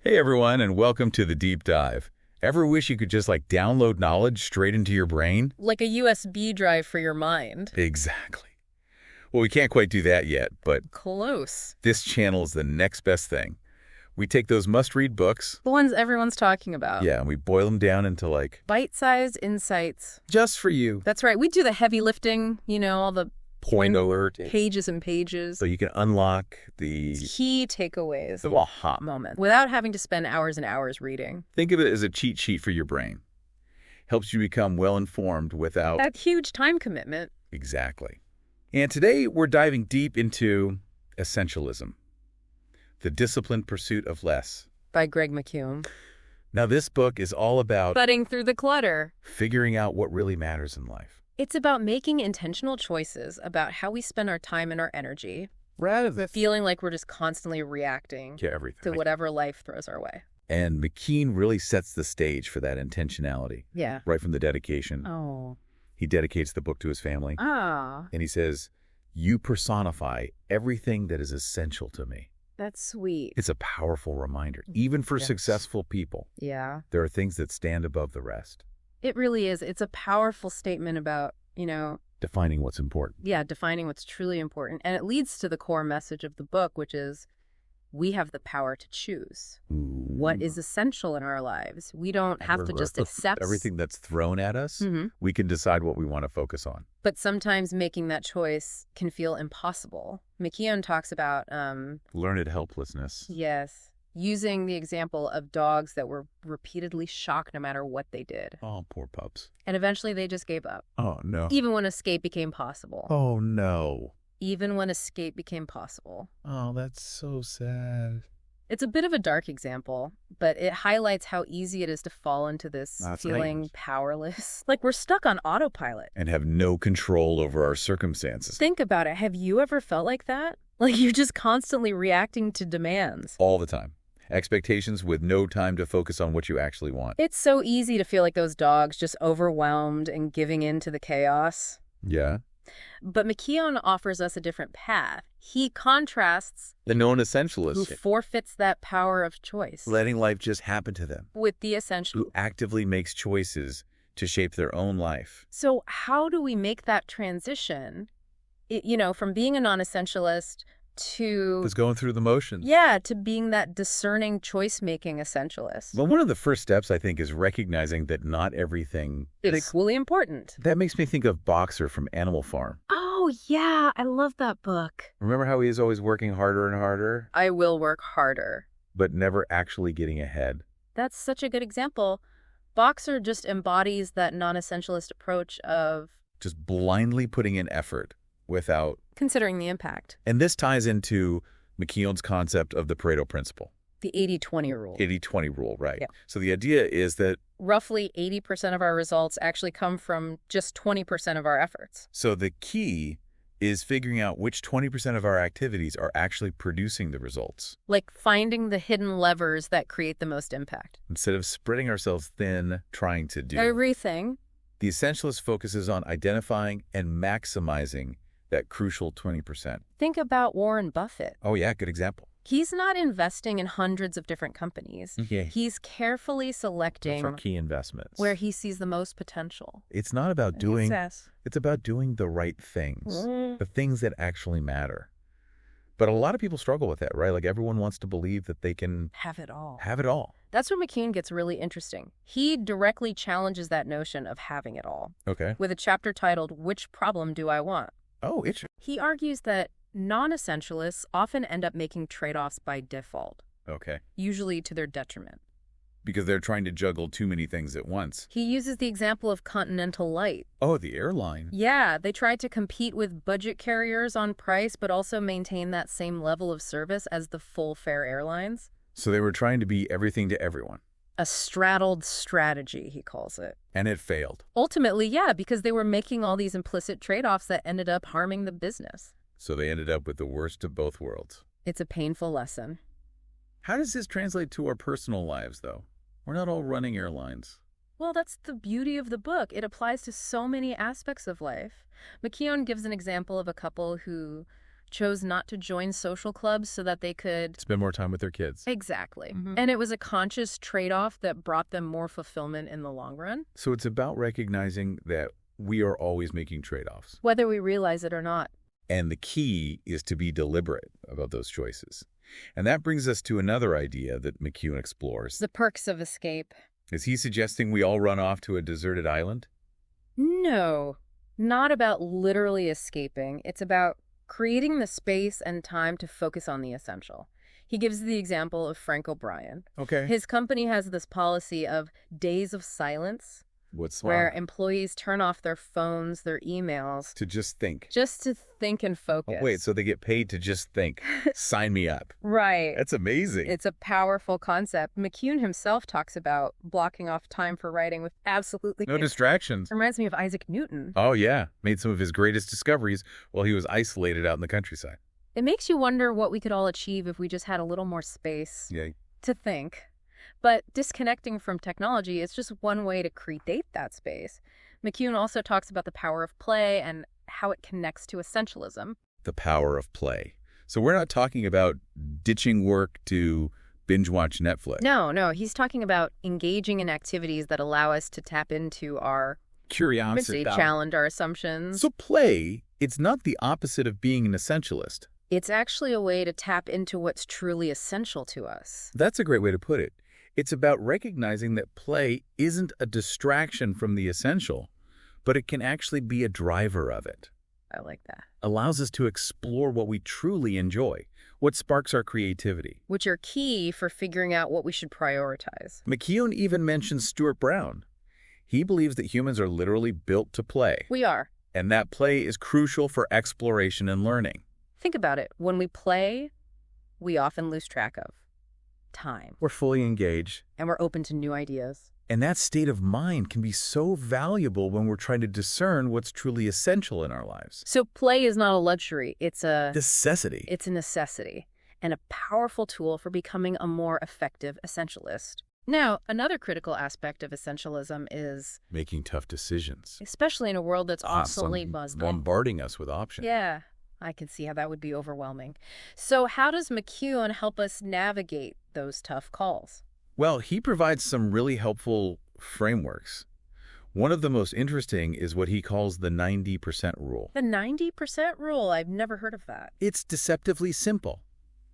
Hey everyone, and welcome to the Deep Dive. Ever wish you could just download knowledge straight into your brain? Like a USB drive for your mind. Exactly. Well, we can't quite do that yet, but Close. this channel is the next best thing. We take those must-read books, The ones everyone's talking about. yeah, and we boil them down into Bite-sized insights. just for you. That's right. We do the heavy lifting, all the Point alert. pages and pages. So you can unlock the Key takeaways. aha Moment. Without having to spend hours and hours reading. Think of it as a cheat sheet for your brain. Helps you become well-informed without... That huge time commitment. Exactly. And today we're diving deep into Essentialism, the disciplined pursuit of less. By Greg McKeown. Now this book is all about Cutting through the clutter. figuring out what really matters in life. It's about making intentional choices about how we spend our time and our energy, Rather than feeling like we're just constantly reacting to everything. to whatever life throws our way. And McKeown really sets the stage for that intentionality. Yeah. Right from the dedication. Oh. He dedicates the book to his family. Ah. And he says, "You personify everything that is essential to me." That's sweet. It's a powerful reminder. Even for Yes. successful people, Yeah. there are things that stand above the rest. It really is. It's a powerful statement about, Defining what's important. defining what's truly important. And it leads to the core message of the book, which is we have the power to choose what is essential in our lives. We don't have to just accept everything that's thrown at us. Mhm. We can decide what we want to focus on. But sometimes making that choice can feel impossible. McKeown talks about, Learned helplessness. yes, using the example of dogs that were repeatedly shocked no matter what they did. Oh, poor pups. And eventually they just gave up. Oh, no. Even when escape became possible. Oh, no. Even when escape became possible. Oh, that's so sad. It's a bit of a dark example, but it highlights how easy it is to fall into this That's feeling right. powerless. Like we're stuck on autopilot. And have no control over our circumstances. Think about it. Have you ever felt like that? Like you're just constantly reacting to demands. All the time. Expectations with no time to focus on what you actually want. It's so easy to feel like those dogs, just overwhelmed and giving in to the chaos. Yeah. But McKeown offers us a different path. He contrasts The known who essentialist. forfeits that power of choice Letting life just happen to them. with the essential. Who actively makes choices to shape their own life. So how do we make that transition, from being a non-essentialist to, Just going through the motions. to being that discerning choice-making essentialist? Well, one of the first steps, I think, is recognizing that not everything It's equally important. That makes me think of Boxer from Animal Farm. Oh, yeah, I love that book. Remember how he is always working harder and harder, I will work harder. but never actually getting ahead? That's such a good example. Boxer just embodies that non-essentialist approach of Just blindly putting in effort without... considering the impact. And this ties into McKeown's concept of the Pareto principle. The 80-20 rule. 80-20 rule, right? Yeah. So the idea is that... Roughly 80% of our results actually come from just 20% of our efforts. So the key is figuring out which 20% of our activities are actually producing the results, Like finding the hidden levers that create the most impact. instead of spreading ourselves thin trying to do. Everything. The essentialist focuses on identifying and maximizing that crucial 20%. Think about Warren Buffett. Oh, yeah, good example. He's not investing in hundreds of different companies. Yeah, He's carefully selecting for key investments. where he sees the most potential. It's not about doing, Success. it's about doing the right things, Mm. the things that actually matter. But a lot of people struggle with that, right? Like everyone wants to believe that they can Have it all. have it all. That's where McKeown gets really interesting. He directly challenges that notion of having it all Okay. with a chapter titled, "Which Problem Do I Want?" Oh, it's He argues that non-essentialists often end up making trade-offs by default, okay. usually to their detriment. Because they're trying to juggle too many things at once. He uses the example of Continental Light. Oh, the airline. Yeah, they tried to compete with budget carriers on price, but also maintain that same level of service as the full-fare airlines. So they were trying to be everything to everyone. A straddled strategy, he calls it. And it failed. Ultimately, yeah, because they were making all these implicit trade-offs that ended up harming the business. So they ended up with the worst of both worlds. It's a painful lesson. How does this translate to our personal lives, though? We're not all running airlines. Well, that's the beauty of the book. It applies to so many aspects of life. McKeown gives an example of a couple who chose not to join social clubs so that they could spend more time with their kids. Exactly. And it was a conscious trade-off that brought them more fulfillment in the long run. So it's about recognizing that we are always making trade-offs, whether we realize it or not. And the key is to be deliberate about those choices. And that brings us to another idea that McKeown explores. The perks of escape. Is he suggesting we all run off to a deserted island? No, not about literally escaping. It's about creating the space and time to focus on the essential. He gives the example of Frank O'Brien. Okay. His company has this policy of days of silence. What's where employees turn off their phones, their emails. To just think. Just to think and focus. Oh, wait, so they get paid to just think. Sign me up. Right. That's amazing. It's a powerful concept. McKeown himself talks about blocking off time for writing with absolutely no distractions. Reminds me of Isaac Newton. Oh, yeah. Made some of his greatest discoveries while he was isolated out in the countryside. It makes you wonder what we could all achieve if we just had a little more space to think. But disconnecting from technology is just one way to create that space. McKeown also talks about the power of play and how it connects to essentialism. The power of play. So we're not talking about ditching work to binge watch Netflix. No. He's talking about engaging in activities that allow us to tap into our curiosity, challenge our assumptions. So play, it's not the opposite of being an essentialist. It's actually a way to tap into what's truly essential to us. That's a great way to put it. It's about recognizing that play isn't a distraction from the essential, but it can actually be a driver of it. I like that. Allows us to explore what we truly enjoy, what sparks our creativity. Which are key for figuring out what we should prioritize. McKeown even mentions Stuart Brown. He believes that humans are literally built to play. We are. And that play is crucial for exploration and learning. Think about it. When we play, we often lose track of time. We're fully engaged. And we're open to new ideas. And that state of mind can be so valuable when we're trying to discern what's truly essential in our lives. So play is not a luxury. It's a necessity. It's a necessity and a powerful tool for becoming a more effective essentialist. Now, another critical aspect of essentialism is making tough decisions. Especially in a world that's constantly bombarding us with options. Yeah. I can see how that would be overwhelming. So how does McKeown help us navigate those tough calls? Well, he provides some really helpful frameworks. One of the most interesting is what he calls the 90% rule. The 90% rule? I've never heard of that. It's deceptively simple.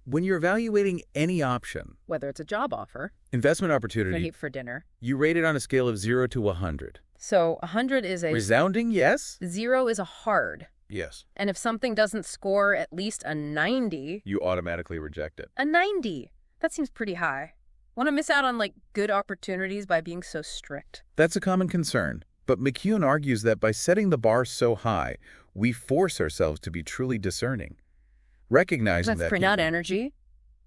When you're evaluating any option, whether it's a job offer, investment opportunity, for dinner, you rate it on a scale of 0 to 100. So 100 is a resounding yes. 0 is a hard. Yes. And if something doesn't score at least a 90... you automatically reject it. A 90. That seems pretty high. Want to miss out on, good opportunities by being so strict. That's a common concern. But McKeown argues that by setting the bar so high, we force ourselves to be truly discerning. Recognizing that... That's energy.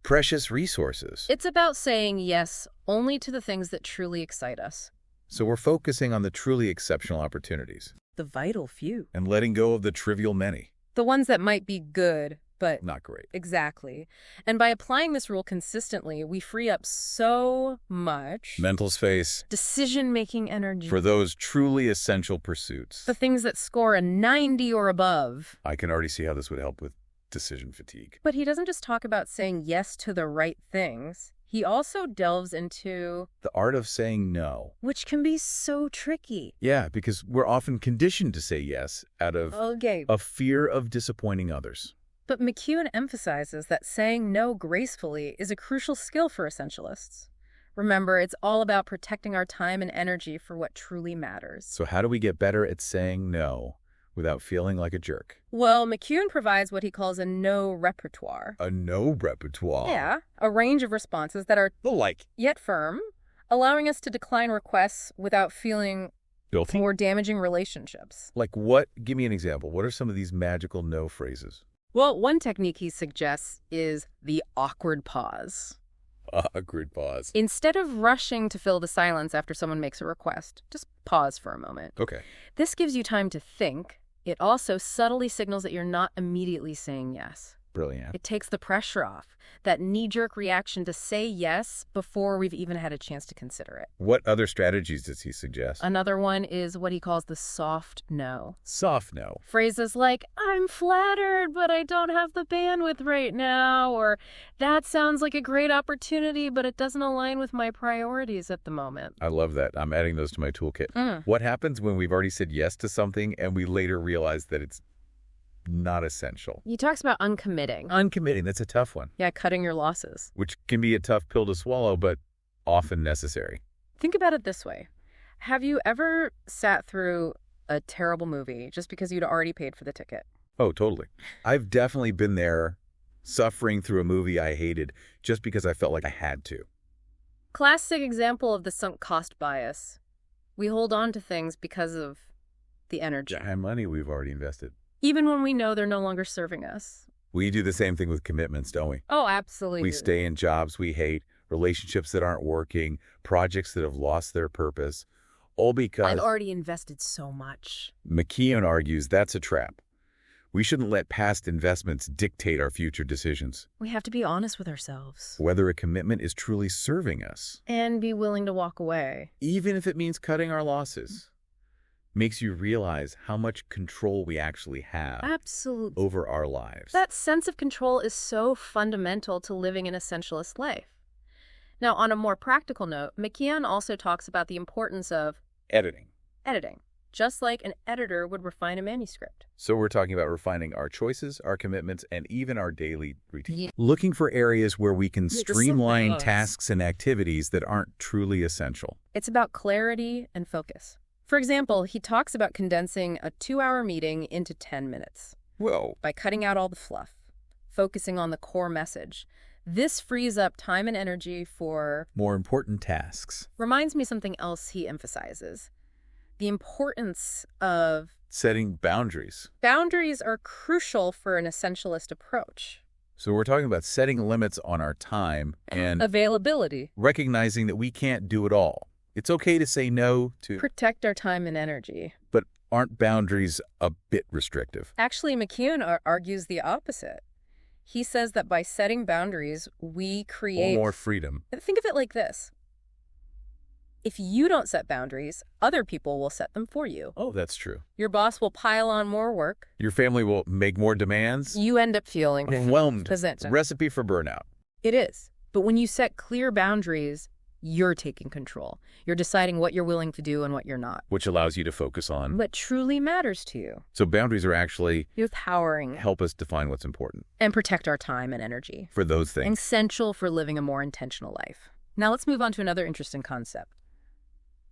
Precious resources. It's about saying yes only to the things that truly excite us. So we're focusing on the truly exceptional opportunities. The vital few. And letting go of the trivial many. The ones that might be good, but... not great. Exactly. And by applying this rule consistently, we free up so much... mental space. Decision-making energy. For those truly essential pursuits. The things that score a 90 or above. I can already see how this would help with decision fatigue. But he doesn't just talk about saying yes to the right things. He also delves into... the art of saying no. Which can be so tricky. Yeah, because we're often conditioned to say yes out of a fear of disappointing others. But McKeown emphasizes that saying no gracefully is a crucial skill for essentialists. Remember, it's all about protecting our time and energy for what truly matters. So how do we get better at saying no without feeling like a jerk? Well, McKeown provides what he calls a no repertoire. A no repertoire? Yeah, a range of responses that are yet firm, allowing us to decline requests without feeling guilty or damaging relationships. Like what? Give me an example. What are some of these magical no phrases? Well, one technique he suggests is the awkward pause. Awkward pause. Instead of rushing to fill the silence after someone makes a request, just pause for a moment. Okay. This gives you time to think. It also subtly signals that you're not immediately saying yes. Brilliant. It takes the pressure off, that knee-jerk reaction to say yes before we've even had a chance to consider it. What other strategies does he suggest? Another one is what he calls the soft no. Soft no. Phrases like, I'm flattered, but I don't have the bandwidth right now, or that sounds like a great opportunity, but it doesn't align with my priorities at the moment. I love that. I'm adding those to my toolkit. What happens when we've already said yes to something and we later realize that it's not essential? He talks about uncommitting. Uncommitting, that's a tough one. Yeah, cutting your losses. Which can be a tough pill to swallow, but often necessary. Think about it this way. Have you ever sat through a terrible movie just because you'd already paid for the ticket? Oh, totally. I've definitely been there, suffering through a movie I hated just because I felt like I had to. Classic example of the sunk cost bias. We hold on to things because of the energy. And money we've already invested. Even when we know they're no longer serving us. We do the same thing with commitments, don't we? Oh, absolutely. We stay in jobs we hate, relationships that aren't working, projects that have lost their purpose, all because I've already invested so much. McKeown argues that's a trap. We shouldn't let past investments dictate our future decisions. We have to be honest with ourselves. Whether a commitment is truly serving us. And be willing to walk away. Even if it means cutting our losses. Makes you realize how much control we actually have. Absolutely. Over our lives. That sense of control is so fundamental to living an essentialist life. Now, on a more practical note, McKeown also talks about the importance of editing. Just like an editor would refine a manuscript. So we're talking about refining our choices, our commitments, and even our daily routine. Yeah. Looking for areas where we can streamline tasks and activities that aren't truly essential. It's about clarity and focus. For example, he talks about condensing a 2-hour meeting into 10 minutes. Whoa. By cutting out all the fluff, focusing on the core message. This frees up time and energy for more important tasks. Reminds me of something else he emphasizes. The importance of setting boundaries. Boundaries are crucial for an essentialist approach. So we're talking about setting limits on our time and availability. Recognizing that we can't do it all. It's okay to say no to protect our time and energy. But aren't boundaries a bit restrictive? Actually, McKeown argues the opposite. He says that by setting boundaries, we create more freedom. Think of it like this. If you don't set boundaries, other people will set them for you. Oh, that's true. Your boss will pile on more work. Your family will make more demands. You end up feeling overwhelmed. It's a recipe for burnout. It is. But when you set clear boundaries, you're taking control. You're deciding what you're willing to do and what you're not. Which allows you to focus on what truly matters to you. So boundaries are actually empowering. Help us define what's important. And protect our time and energy. For those things. Essential for living a more intentional life. Now let's move on to another interesting concept.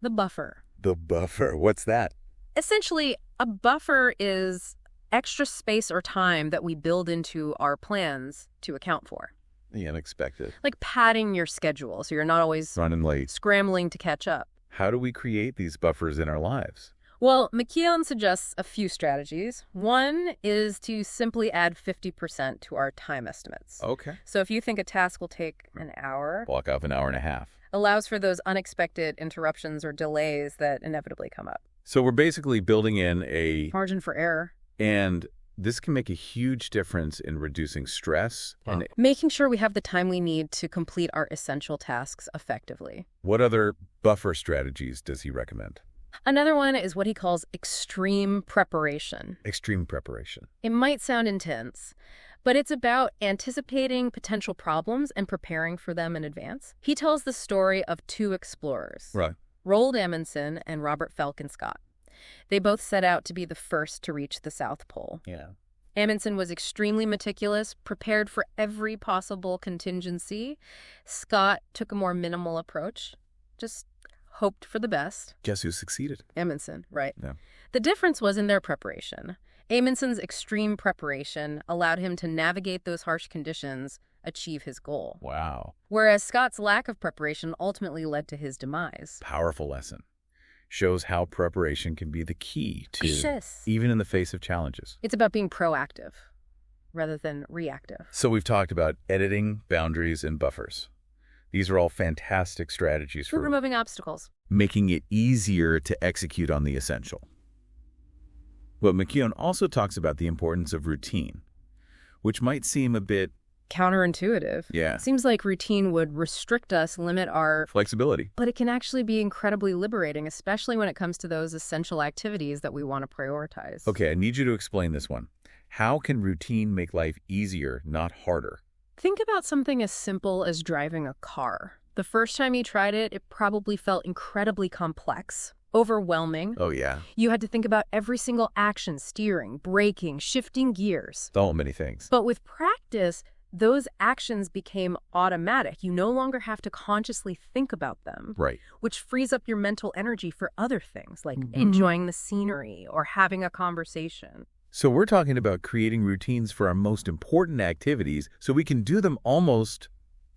The buffer. The buffer. What's that? Essentially, a buffer is extra space or time that we build into our plans to account for. The unexpected. Like padding your schedule so you're not always running late, scrambling to catch up. How do we create these buffers in our lives? Well, McKeown suggests a few strategies. One is to simply add 50% to our time estimates. Okay. So if you think a task will take an hour, block off an hour and a half. Allows for those unexpected interruptions or delays that inevitably come up. So we're basically building in a margin for error. And this can make a huge difference in reducing stress. Wow. And making sure we have the time we need to complete our essential tasks effectively. What other buffer strategies does he recommend? Another one is what he calls extreme preparation. Extreme preparation. It might sound intense, but it's about anticipating potential problems and preparing for them in advance. He tells the story of 2 explorers, right? Roald Amundsen and Robert Falcon Scott. They both set out to be the first to reach the South Pole. Yeah. Amundsen was extremely meticulous, prepared for every possible contingency. Scott took a more minimal approach, just hoped for the best. Guess who succeeded? Amundsen, right. Yeah. The difference was in their preparation. Amundsen's extreme preparation allowed him to navigate those harsh conditions, achieve his goal. Wow. Whereas Scott's lack of preparation ultimately led to his demise. Powerful lesson. Shows how preparation can be the key to, even in the face of challenges. It's about being proactive rather than reactive. So we've talked about editing, boundaries, and buffers. These are all fantastic strategies for removing obstacles. Making it easier to execute on the essential. But McKeown also talks about the importance of routine. Which might seem a bit counterintuitive. Yeah. Seems like routine would restrict us, limit our flexibility. But it can actually be incredibly liberating, especially when it comes to those essential activities that we want to prioritize. Okay, I need you to explain this one. How can routine make life easier, not harder? Think about something as simple as driving a car. The first time you tried it, it probably felt incredibly complex, overwhelming. Oh, yeah. You had to think about every single action, steering, braking, shifting gears. So many things. But with practice, those actions became automatic. You no longer have to consciously think about them. Right. Which frees up your mental energy for other things, like enjoying the scenery or having a conversation. So we're talking about creating routines for our most important activities so we can do them almost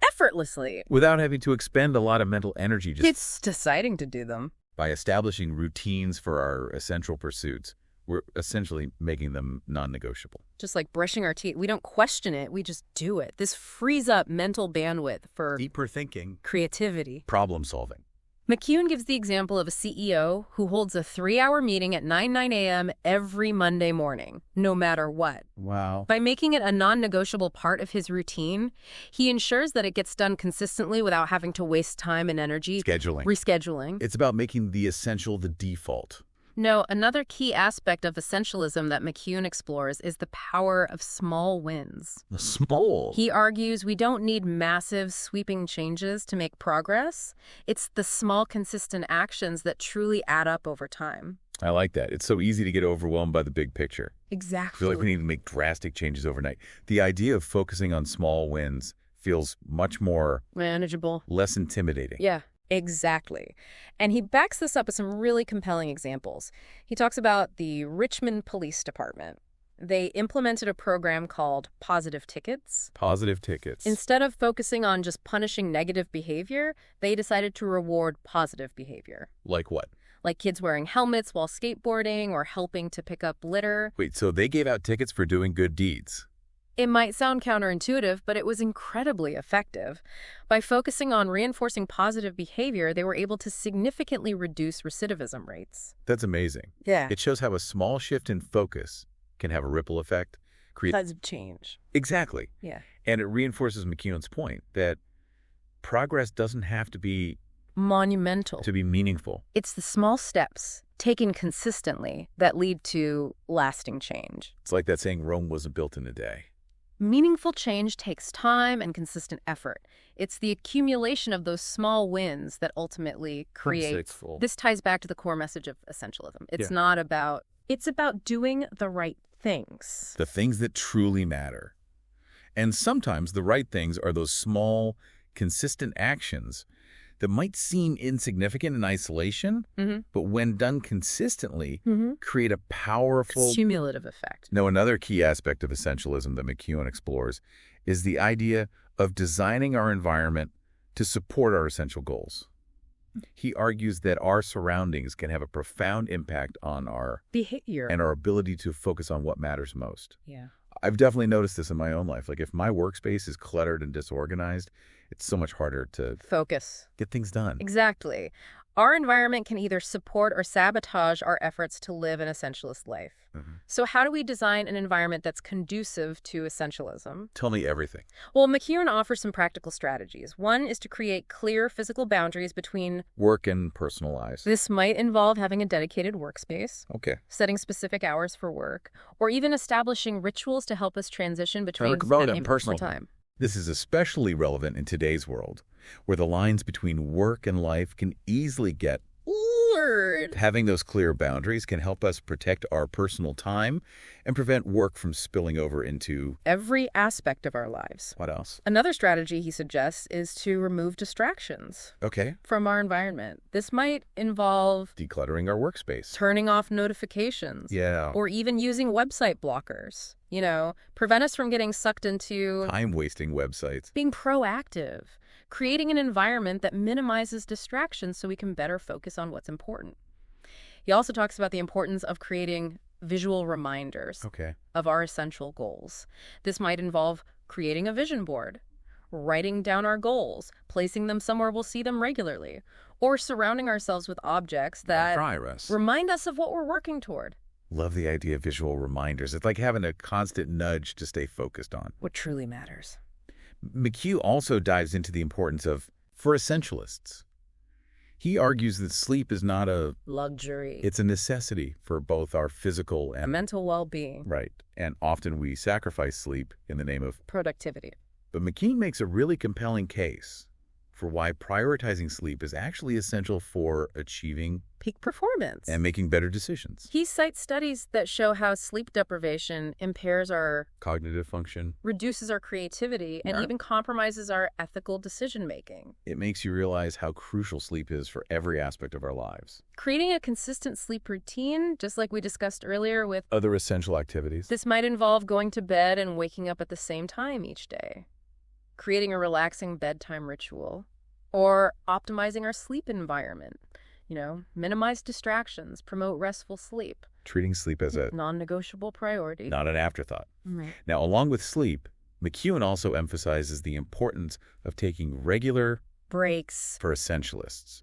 effortlessly. Without having to expend a lot of mental energy. It's deciding to do them. By establishing routines for our essential pursuits, we're essentially making them non-negotiable. Just like brushing our teeth. We don't question it. We just do it. This frees up mental bandwidth for deeper thinking, creativity, problem solving. McKeown gives the example of a CEO who holds a 3-hour meeting at 9 a.m. every Monday morning, no matter what. Wow. By making it a non-negotiable part of his routine, he ensures that it gets done consistently without having to waste time and energy. Rescheduling. It's about making the essential the default. No, another key aspect of essentialism that McKeown explores is the power of small wins. Small? He argues we don't need massive, sweeping changes to make progress. It's the small, consistent actions that truly add up over time. I like that. It's so easy to get overwhelmed by the big picture. Exactly. I feel like we need to make drastic changes overnight. The idea of focusing on small wins feels much more manageable, less intimidating. Yeah. Exactly. And he backs this up with some really compelling examples. He talks about the Richmond Police Department. They implemented a program called Positive Tickets. Positive Tickets. Instead of focusing on just punishing negative behavior, they decided to reward positive behavior. Like what? Like kids wearing helmets while skateboarding or helping to pick up litter. Wait, so they gave out tickets for doing good deeds? It might sound counterintuitive, but it was incredibly effective. By focusing on reinforcing positive behavior, they were able to significantly reduce recidivism rates. That's amazing. Yeah. It shows how a small shift in focus can have a ripple effect. Positive change. Exactly. Yeah. And it reinforces McKeown's point that progress doesn't have to be monumental to be meaningful. It's the small steps taken consistently that lead to lasting change. It's like that saying, Rome wasn't built in a day. Meaningful change takes time and consistent effort. It's the accumulation of those small wins that ultimately creates. This ties back to the core message of essentialism. It's not about, it's about doing the right things. The things that truly matter. And sometimes the right things are those small, consistent actions that might seem insignificant in isolation, but when done consistently, create a powerful cumulative effect. Now, another key aspect of essentialism that McKeown explores is the idea of designing our environment to support our essential goals. He argues that our surroundings can have a profound impact on our behavior and our ability to focus on what matters most. Yeah. I've definitely noticed this in my own life. Like if my workspace is cluttered and disorganized, it's so much harder to focus, get things done. Exactly. Our environment can either support or sabotage our efforts to live an essentialist life. So how do we design an environment that's conducive to essentialism? Tell me everything. Well, McKeown offers some practical strategies. One is to create clear physical boundaries between work and personal lives. This might involve having a dedicated workspace, setting specific hours for work, or even establishing rituals to help us transition between work and personal time. This is especially relevant in today's world, where the lines between work and life can easily get blurred. Having those clear boundaries can help us protect our personal time and prevent work from spilling over into every aspect of our lives. What else? Another strategy he suggests is to remove distractions from our environment. This might involve decluttering our workspace, turning off notifications, or even using website blockers. You know, prevent us from getting sucked into time-wasting websites. Being proactive, creating an environment that minimizes distractions so we can better focus on what's important. He also talks about the importance of creating visual reminders of our essential goals. This might involve creating a vision board, writing down our goals, placing them somewhere we'll see them regularly, or surrounding ourselves with objects that remind us of what we're working toward. Love the idea of visual reminders. It's like having a constant nudge to stay focused on. What truly matters. McKeown also dives into the importance of, for essentialists. He argues that sleep is not a luxury. It's a necessity for both our physical and mental well-being. Right. And often we sacrifice sleep in the name of productivity. But McKeown makes a really compelling case for why prioritizing sleep is actually essential for achieving peak performance and making better decisions. He cites studies that show how sleep deprivation impairs our cognitive function, reduces our creativity, and even compromises our ethical decision-making. It makes you realize how crucial sleep is for every aspect of our lives. Creating a consistent sleep routine, just like we discussed earlier with other essential activities. This might involve going to bed and waking up at the same time each day, creating a relaxing bedtime ritual, or optimizing our sleep environment. Minimize distractions, promote restful sleep. Treating sleep as a non-negotiable priority. Not an afterthought. Right. Now, along with sleep, McKeown also emphasizes the importance of taking regular breaks for essentialists.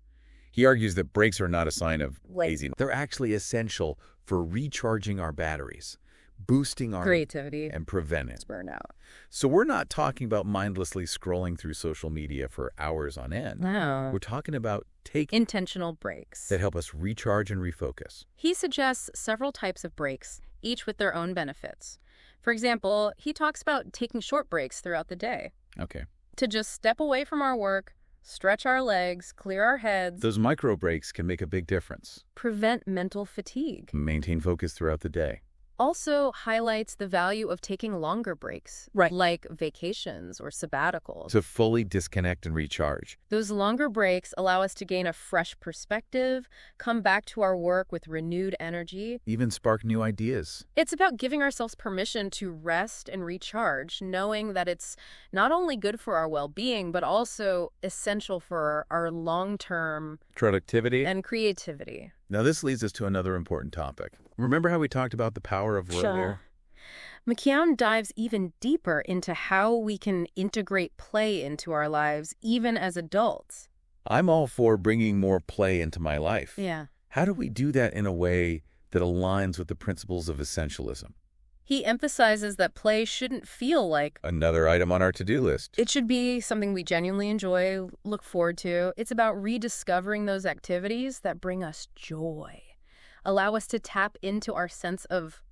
He argues that breaks are not a sign of laziness. They're actually essential for recharging our batteries, boosting our creativity, and preventing burnout. So we're not talking about mindlessly scrolling through social media for hours on end. No. We're talking about taking intentional breaks that help us recharge and refocus. He suggests several types of breaks, each with their own benefits. For example, he talks about taking short breaks throughout the day. Okay. To just step away from our work, stretch our legs, clear our heads. Those micro breaks can make a big difference. Prevent mental fatigue. Maintain focus throughout the day. Also highlights the value of taking longer breaks, like vacations or sabbaticals. To fully disconnect and recharge. Those longer breaks allow us to gain a fresh perspective, come back to our work with renewed energy. Even spark new ideas. It's about giving ourselves permission to rest and recharge, knowing that it's not only good for our well-being, but also essential for our long-term productivity and creativity. Now, this leads us to another important topic. Remember how we talked about the power of earlier? McKeown dives even deeper into how we can integrate play into our lives, even as adults. I'm all for bringing more play into my life. Yeah. How do we do that in a way that aligns with the principles of essentialism? He emphasizes that play shouldn't feel like another item on our to-do list. It should be something we genuinely enjoy, look forward to. It's about rediscovering those activities that bring us joy, allow us to tap into our sense of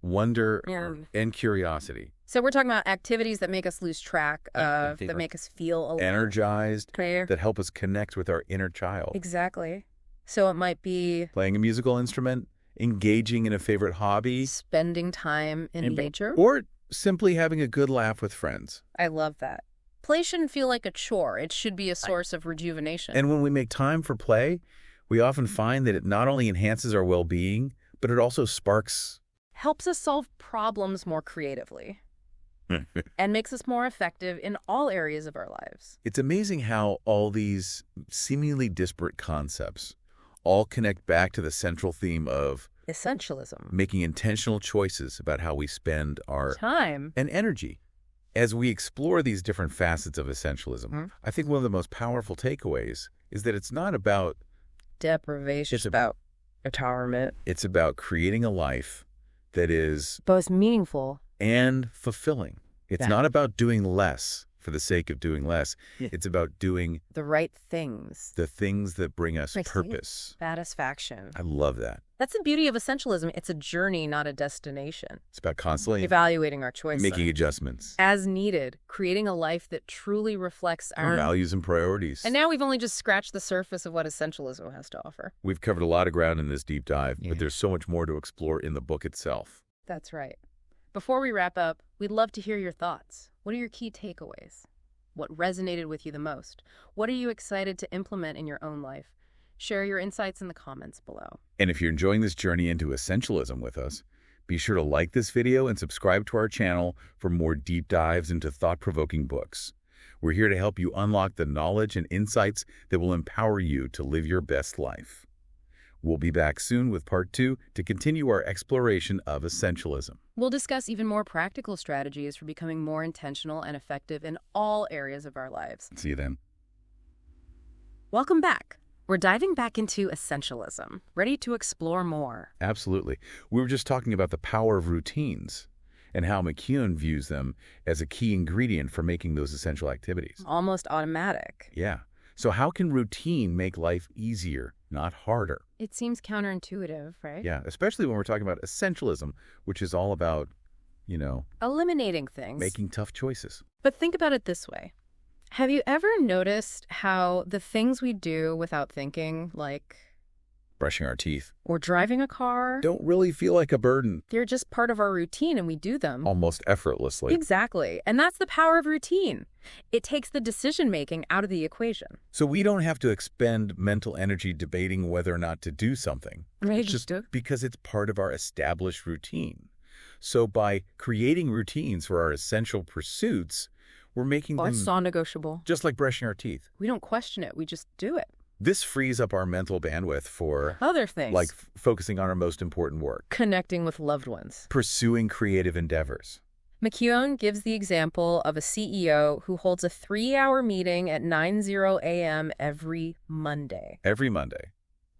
wonder and curiosity. So we're talking about activities that make us lose track of, that make us feel alive. Energized, that help us connect with our inner child. Exactly. So it might be playing a musical instrument, engaging in a favorite hobby, spending time in nature, or simply having a good laugh with friends. I love that. Play shouldn't feel like a chore. It should be a source of rejuvenation. And when we make time for play, we often find that it not only enhances our well-being, but it also helps us solve problems more creatively and makes us more effective in all areas of our lives. It's amazing how all these seemingly disparate concepts all connect back to the central theme of essentialism, making intentional choices about how we spend our time and energy. As we explore these different facets of essentialism, I think one of the most powerful takeaways is that it's not about deprivation. It's about retirement. It's about creating a life that is both meaningful and fulfilling. It's not about doing less for the sake of doing less. It's about doing the right things. The things that bring us purpose. Satisfaction. I love that. That's the beauty of essentialism. It's a journey, not a destination. It's about constantly evaluating our choices. Making adjustments. As needed. Creating a life that truly reflects our values and priorities. And now we've only just scratched the surface of what essentialism has to offer. We've covered a lot of ground in this deep dive, but there's so much more to explore in the book itself. That's right. Before we wrap up, we'd love to hear your thoughts. What are your key takeaways? What resonated with you the most? What are you excited to implement in your own life? Share your insights in the comments below. And if you're enjoying this journey into essentialism with us, be sure to like this video and subscribe to our channel for more deep dives into thought-provoking books. We're here to help you unlock the knowledge and insights that will empower you to live your best life. We'll be back soon with part 2 to continue our exploration of essentialism. We'll discuss even more practical strategies for becoming more intentional and effective in all areas of our lives. See you then. Welcome back. We're diving back into essentialism, ready to explore more. Absolutely. We were just talking about the power of routines and how McKeown views them as a key ingredient for making those essential activities. Almost automatic. Yeah. So how can routine make life easier, not harder? It seems counterintuitive, right? Yeah, especially when we're talking about essentialism, which is all about, eliminating things. making tough choices. But think about it this way. Have you ever noticed how the things we do without thinking, like Brushing our teeth, or driving a car, don't really feel like a burden. they're just part of our routine and we do them? Almost effortlessly. Exactly. And that's the power of routine. It takes the decision-making out of the equation. So we don't have to expend mental energy debating whether or not to do something. Right, It's just because it's part of our established routine. So by creating routines for our essential pursuits, we're making them it's non-negotiable. just like brushing our teeth. We don't question it. We just do it. This frees up our mental bandwidth for Other things. like focusing on our most important work, connecting with loved ones. pursuing creative endeavors. McKeown gives the example of a CEO who holds a 3-hour meeting at 9:00 a.m. every Monday. Every Monday,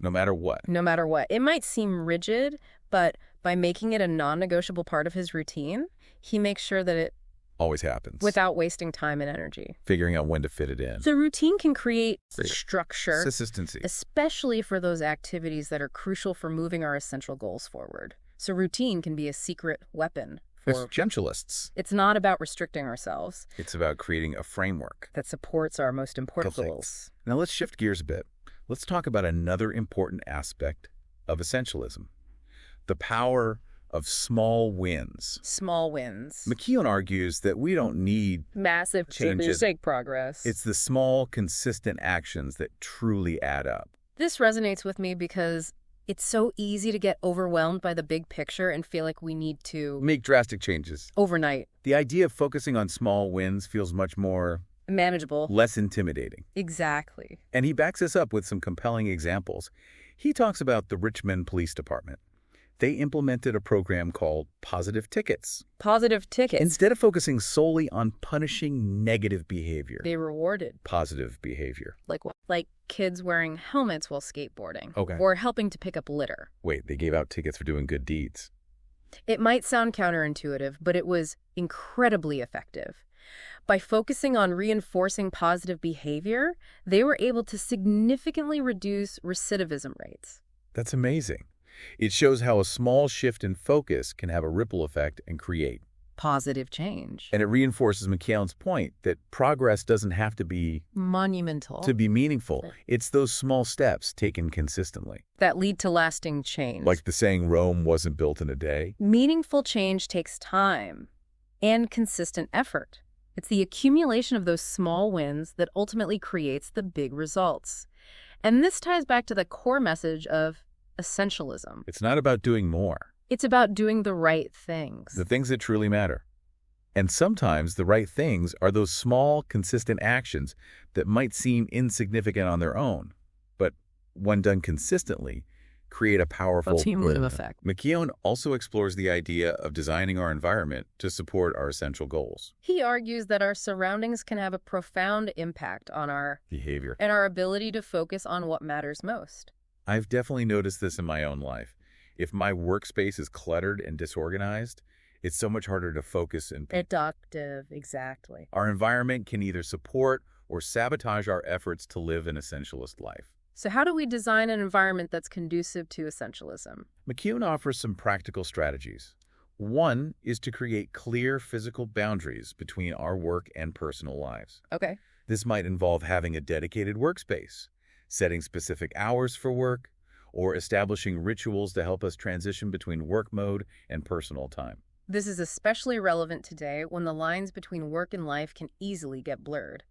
no matter what. No matter what. It might seem rigid, but by making it a non-negotiable part of his routine, he makes sure that it Always happens. without wasting time and energy. Figuring out when to fit it in. So routine can create Great. structure, Consistency. especially for those activities that are crucial for moving our essential goals forward. So routine can be a secret weapon for... Essentialists. It's not about restricting ourselves. It's about creating a framework That supports our most important Couple goals. Now let's shift gears a bit. Let's talk about another important aspect of essentialism. The power of small wins. Small wins. McKeown argues that we don't need Massive changes. progress. It's the small, consistent actions that truly add up. This resonates with me because it's so easy to get overwhelmed by the big picture and feel like we need to... Make drastic changes. overnight. The idea of focusing on small wins feels much more... Manageable. less intimidating. Exactly. And he backs this up with some compelling examples. He talks about the Richmond Police Department. They implemented a program called Positive Tickets. Positive tickets. Instead of focusing solely on punishing negative behavior, They rewarded. positive behavior. Like what? Like kids wearing helmets while skateboarding. Okay. Or helping to pick up litter. Wait, they gave out tickets for doing good deeds. It might sound counterintuitive, but it was incredibly effective. By focusing on reinforcing positive behavior, they were able to significantly reduce recidivism rates. That's amazing. It shows how a small shift in focus can have a ripple effect and create. Positive change. And it reinforces McKeown's point that progress doesn't have to be Monumental. to be meaningful. It's those small steps taken consistently. That lead to lasting change. Like the saying, Rome wasn't built in a day. Meaningful change takes time and consistent effort. It's the accumulation of those small wins that ultimately creates the big results. And this ties back to the core message of essentialism. It's not about doing more. It's about doing the right things. The things that truly matter. And sometimes the right things are those small, consistent actions that might seem insignificant on their own, but when done consistently, create a powerful cumulative effect. McKeown also explores the idea of designing our environment to support our essential goals. He argues that our surroundings can have a profound impact on our Behavior. and our ability to focus on what matters most. I've definitely noticed this in my own life. If my workspace is cluttered and disorganized, it's so much harder to focus and... Productive, exactly. Our environment can either support or sabotage our efforts to live an essentialist life. So how do we design an environment that's conducive to essentialism? McKeown offers some practical strategies. One is to create clear physical boundaries between our work and personal lives. Okay. This might involve having a dedicated workspace, setting specific hours for work, or establishing rituals to help us transition between work mode and personal time. This is especially relevant today when the lines between work and life can easily get blurred.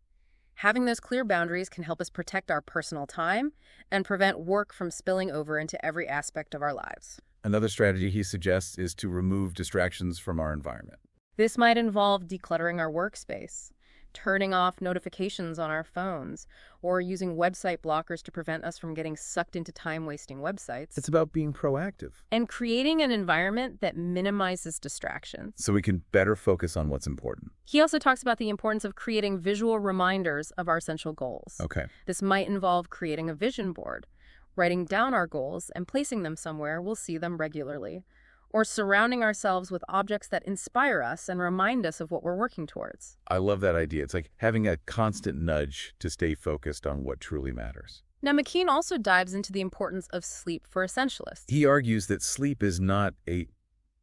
Having those clear boundaries can help us protect our personal time and prevent work from spilling over into every aspect of our lives. Another strategy he suggests is to remove distractions from our environment. This might involve decluttering our workspace, turning off notifications on our phones, or using website blockers to prevent us from getting sucked into time-wasting websites. It's about being proactive. And creating an environment that minimizes distractions. So we can better focus on what's important. He also talks about the importance of creating visual reminders of our essential goals. Okay. This might involve creating a vision board, writing down our goals and placing them somewhere we'll see them regularly, or surrounding ourselves with objects that inspire us and remind us of what we're working towards. I love that idea. It's like having a constant nudge to stay focused on what truly matters. Now, McKeown also dives into the importance of sleep for essentialists. He argues that sleep is not a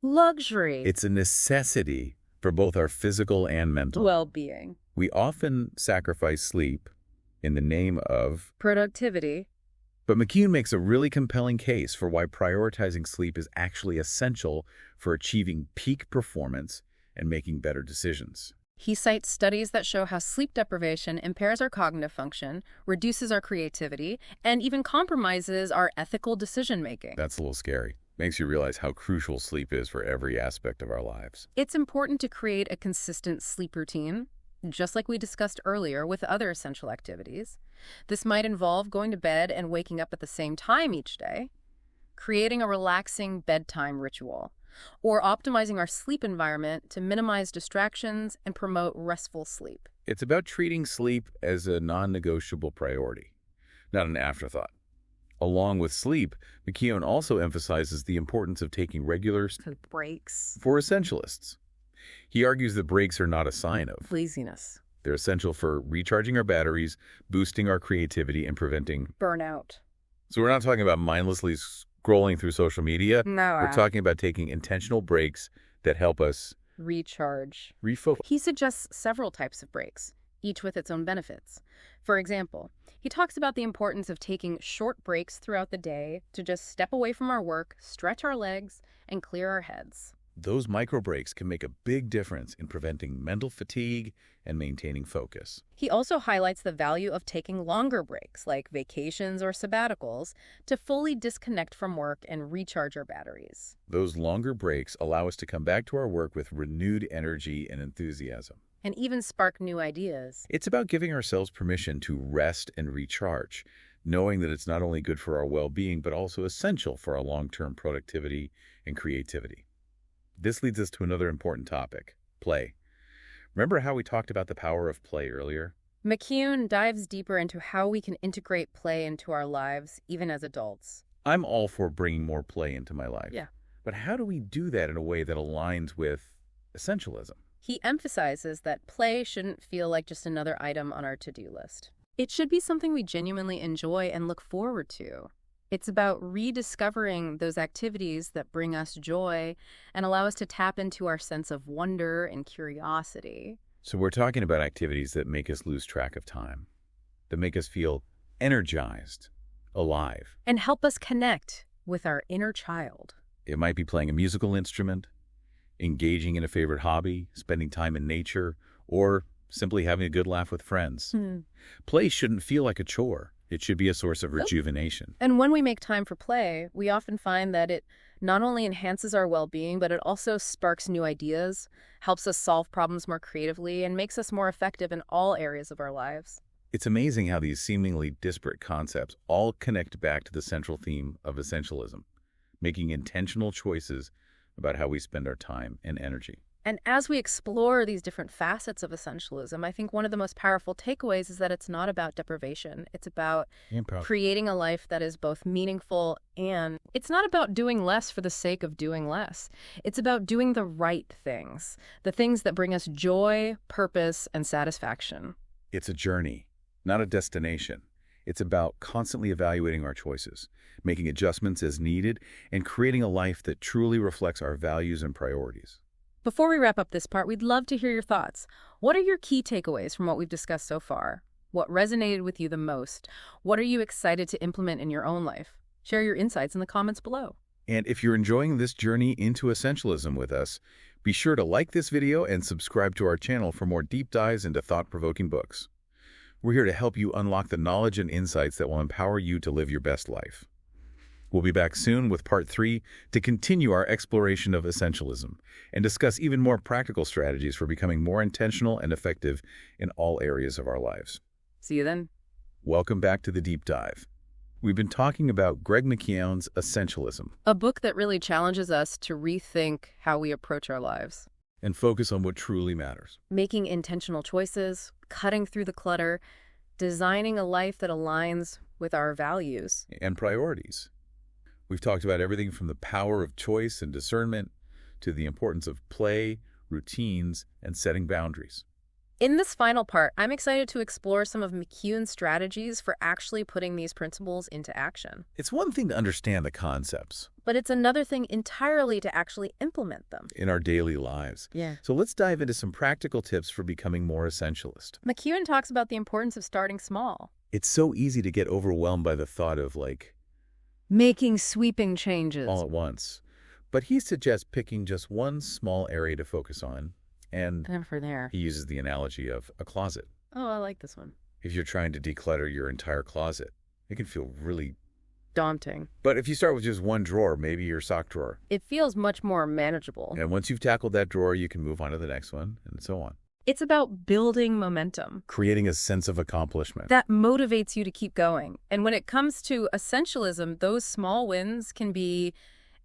luxury. It's a necessity for both our physical and mental well-being. We often sacrifice sleep in the name of productivity. But McKeown makes a really compelling case for why prioritizing sleep is actually essential for achieving peak performance and making better decisions. He cites studies that show how sleep deprivation impairs our cognitive function, reduces our creativity, and even compromises our ethical decision-making. That's a little scary. Makes you realize how crucial sleep is for every aspect of our lives. It's important to create a consistent sleep routine, just like we discussed earlier with other essential activities. This might involve going to bed and waking up at the same time each day, creating a relaxing bedtime ritual, or optimizing our sleep environment to minimize distractions and promote restful sleep. It's about treating sleep as a non-negotiable priority, not an afterthought. Along with sleep, McKeown also emphasizes the importance of taking regular breaks for essentialists. He argues that breaks are not a sign of laziness. They're essential for recharging our batteries, boosting our creativity, and preventing burnout. So we're not talking about mindlessly scrolling through social media. No. We're talking about taking intentional breaks that help us recharge, refocus. He suggests several types of breaks, each with its own benefits. For example, he talks about the importance of taking short breaks throughout the day to just step away from our work, stretch our legs, and clear our heads. Those micro breaks can make a big difference in preventing mental fatigue and maintaining focus. He also highlights the value of taking longer breaks, like vacations or sabbaticals, to fully disconnect from work and recharge our batteries. Those longer breaks allow us to come back to our work with renewed energy and enthusiasm. And even spark new ideas. It's about giving ourselves permission to rest and recharge, knowing that it's not only good for our well-being, but also essential for our long-term productivity and creativity. This leads us to another important topic, play. Remember how we talked about the power of play earlier? McKeown dives deeper into how we can integrate play into our lives, even as adults. I'm all for bringing more play into my life. Yeah. But how do we do that in a way that aligns with essentialism? He emphasizes that play shouldn't feel like just another item on our to-do list. It should be something we genuinely enjoy and look forward to. It's about rediscovering those activities that bring us joy and allow us to tap into our sense of wonder and curiosity. So we're talking about activities that make us lose track of time, that make us feel energized, alive. And help us connect with our inner child. It might be playing a musical instrument, engaging in a favorite hobby, spending time in nature, or simply having a good laugh with friends. Play shouldn't feel like a chore. It should be a source of rejuvenation. And when we make time for play, we often find that it not only enhances our well-being, but it also sparks new ideas, helps us solve problems more creatively, and makes us more effective in all areas of our lives. It's amazing how these seemingly disparate concepts all connect back to the central theme of essentialism, making intentional choices about how we spend our time and energy. And as we explore these different facets of essentialism, I think one of the most powerful takeaways is that it's not about deprivation. It's about creating a life that is both meaningful, and it's not about doing less for the sake of doing less. It's about doing the right things, the things that bring us joy, purpose, and satisfaction. It's a journey, not a destination. It's about constantly evaluating our choices, making adjustments as needed, and creating a life that truly reflects our values and priorities. Before we wrap up this part, we'd love to hear your thoughts. What are your key takeaways from what we've discussed so far? What resonated with you the most? What are you excited to implement in your own life? Share your insights in the comments below. And if you're enjoying this journey into essentialism with us, be sure to like this video and subscribe to our channel for more deep dives into thought-provoking books. We're here to help you unlock the knowledge and insights that will empower you to live your best life. We'll be back soon with part 3 to continue our exploration of essentialism and discuss even more practical strategies for becoming more intentional and effective in all areas of our lives. See you then. Welcome back to the Deep Dive. We've been talking about Greg McKeown's Essentialism, a book that really challenges us to rethink how we approach our lives. And focus on what truly matters. Making intentional choices, cutting through the clutter, designing a life that aligns with our values. And priorities. We've talked about everything from the power of choice and discernment to the importance of play, routines, and setting boundaries. In this final part, I'm excited to explore some of McKeown's strategies for actually putting these principles into action. It's one thing to understand the concepts, but it's another thing entirely to actually implement them in our daily lives. Yeah. So let's dive into some practical tips for becoming more essentialist. McKeown talks about the importance of starting small. It's so easy to get overwhelmed by the thought of, making sweeping changes all at once. But he suggests picking just one small area to focus on. And for there. He uses the analogy of a closet. Oh, I like this one. If you're trying to declutter your entire closet, it can feel really daunting. But if you start with just one drawer, maybe your sock drawer, it feels much more manageable. And once you've tackled that drawer, you can move on to the next one, and so on. It's about building momentum. Creating a sense of accomplishment. That motivates you to keep going. And when it comes to essentialism, those small wins can be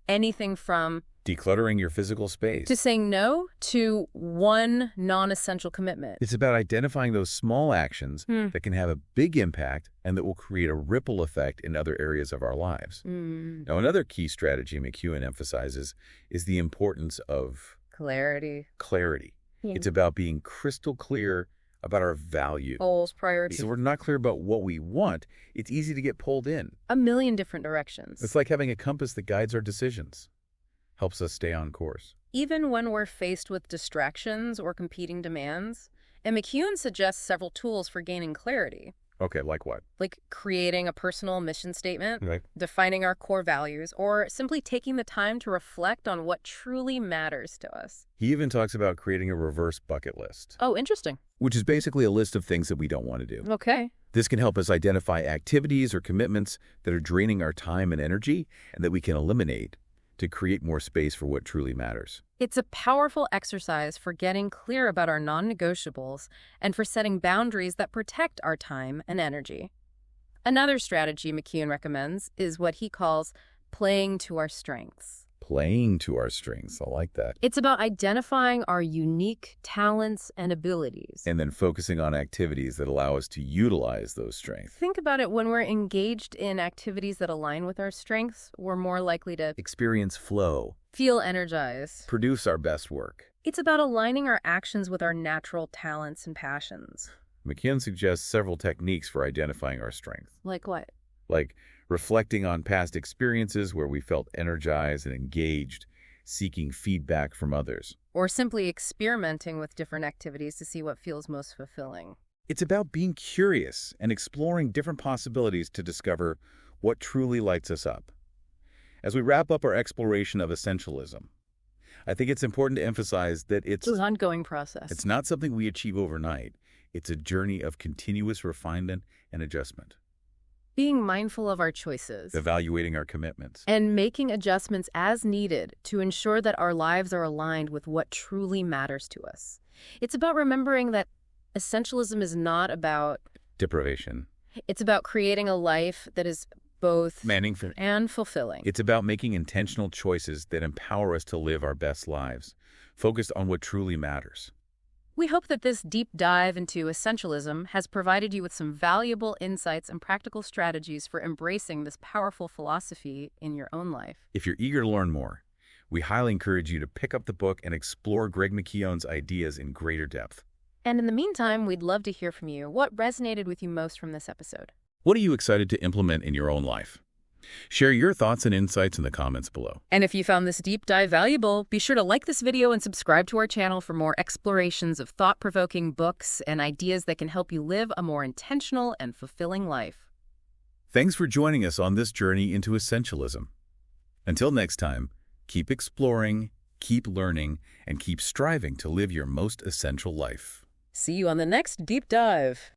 anything from decluttering your physical space to saying no to one non-essential commitment. It's about identifying those small actions that can have a big impact and that will create a ripple effect in other areas of our lives. Now, another key strategy McKeown emphasizes is the importance of clarity. It's about being crystal clear about our values. Goals, priorities. Because if we're not clear about what we want, it's easy to get pulled in a million different directions. It's like having a compass that guides our decisions. Helps us stay on course. Even when we're faced with distractions or competing demands, and McKeown suggests several tools for gaining clarity. Okay, like what? Like creating a personal mission statement, right. Defining our core values, or simply taking the time to reflect on what truly matters to us. He even talks about creating a reverse bucket list. Oh, interesting. Which is basically a list of things that we don't want to do. Okay. This can help us identify activities or commitments that are draining our time and energy and that we can eliminate to create more space for what truly matters. It's a powerful exercise for getting clear about our non-negotiables and for setting boundaries that protect our time and energy. Another strategy McKeown recommends is what he calls playing to our strengths. Playing to our strengths. I like that. It's about identifying our unique talents and abilities. And then focusing on activities that allow us to utilize those strengths. Think about it. When we're engaged in activities that align with our strengths, we're more likely to experience flow, feel energized, produce our best work. It's about aligning our actions with our natural talents and passions. McKeown suggests several techniques for identifying our strengths. Like what? Like reflecting on past experiences where we felt energized and engaged, seeking feedback from others. Or simply experimenting with different activities to see what feels most fulfilling. It's about being curious and exploring different possibilities to discover what truly lights us up. As we wrap up our exploration of essentialism, I think it's important to emphasize that it's an ongoing process. It's not something we achieve overnight. It's a journey of continuous refinement and adjustment. Being mindful of our choices, evaluating our commitments, and making adjustments as needed to ensure that our lives are aligned with what truly matters to us. It's about remembering that essentialism is not about deprivation. It's about creating a life that is both meaningful and fulfilling. It's about making intentional choices that empower us to live our best lives, focused on what truly matters. We hope that this deep dive into essentialism has provided you with some valuable insights and practical strategies for embracing this powerful philosophy in your own life. If you're eager to learn more, we highly encourage you to pick up the book and explore Greg McKeown's ideas in greater depth. And in the meantime, we'd love to hear from you. What resonated with you most from this episode? What are you excited to implement in your own life? Share your thoughts and insights in the comments below. And if you found this deep dive valuable, be sure to like this video and subscribe to our channel for more explorations of thought-provoking books and ideas that can help you live a more intentional and fulfilling life. Thanks for joining us on this journey into essentialism. Until next time, keep exploring, keep learning, and keep striving to live your most essential life. See you on the next deep dive.